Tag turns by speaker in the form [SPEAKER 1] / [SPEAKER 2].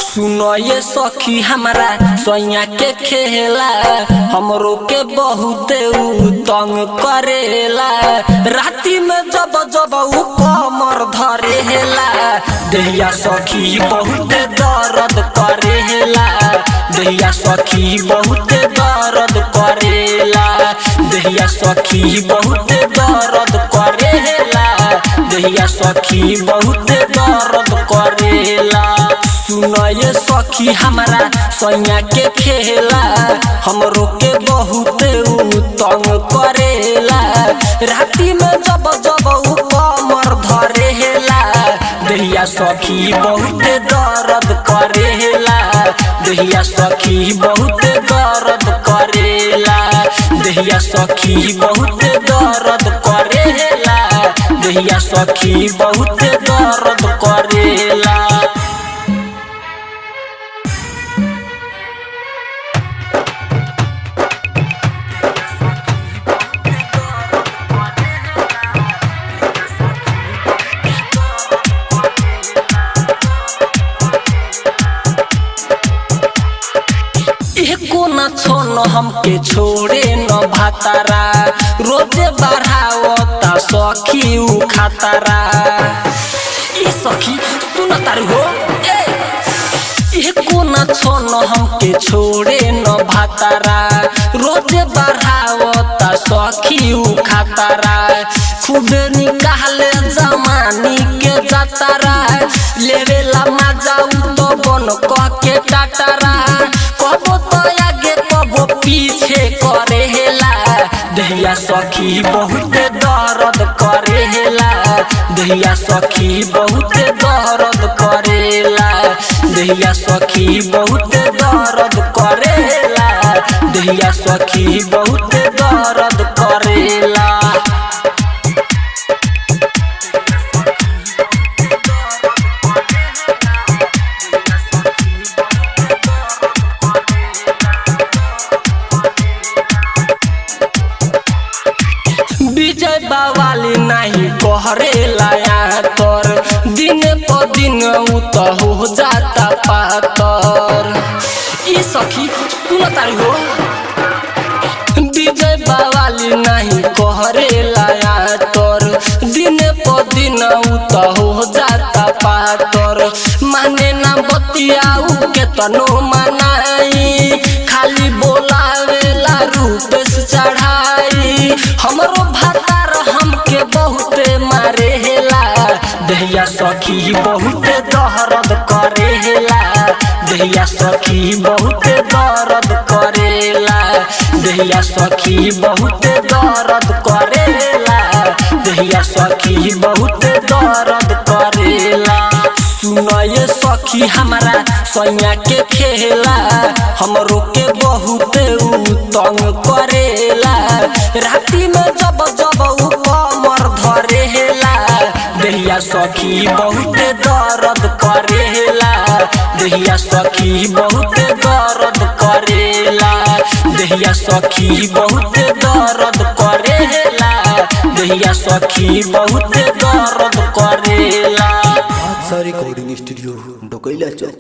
[SPEAKER 1] सुनो ये सखी हमारा सोया के खेला हमरो के बहुत तंग करेला राती में जब जब उ कमर धरेला दैया सखी बहुत दर्द करेला दैया सखी बहुत दर्द करेला दैया सखी बहुत दर्द करेला दैया सखी बहुत दर्द करेला। सुनो ये सखी हमारा सोया के खेला हमरो के बहुत तंग करेला राती में जब जब उ कमर धरेला दैया सखी बहुत दर्द करेला दैया सखी बहुत दर्द करेला दैया सखी बहुत दर्द करेला दैया सखी बहुत दर्द करेला। न छोन हमके छोड़े न भातारा रोजे बढ़ावता सखी उ खातारा ए सखी सुन तारू हो एको न छोन हमके छोड़े न भातारा रोजे बढ़ावता सखी उ खातारा खूबे निकाले जमानी के जातारा लेवेला मजा उ तो बन कह के टाटारा कबो तो पीछे करेला दैया सखी बहुत दर्द करेला दैया सखी बहुत दर्द करेला दैया सखी बहुत दर्द करेला दैया सखी बहुत दर्द करेला। विजय बावाली नहीं कहरेला तोर दिन पर दिन उ तो हो जाता पातर ई सखी सुन तारी हो विजय बावाली नहीं कहरेला तोर दिन पर दिन उ तो हो जाता पातर माने ना बतियाऊ के तनो मनाई खाली बोलावेला रूप से चढ़ाई हमरो भातार हमके बहुत मारेला दैया सखी बहुत दर्द करेला दैया सखी बहुत दर्द करेला दैया सखी बहुत दर्द करेला दैया सखी बहुत दर्द करेला। सुनो ये सखी हमारा सोया के खेला हमरो के बहुत तंग करेला राती में जब जब उ कमर धरेला दैया सखी बहुत दर्द करेला दैया सखी बहुत दर्द करेला दैया सखी बहुत दर्द करेला दैया सखी बहुत दर्द करेला।
[SPEAKER 2] रिकॉर्डिंग स्टूडियो ढोकैला चौक।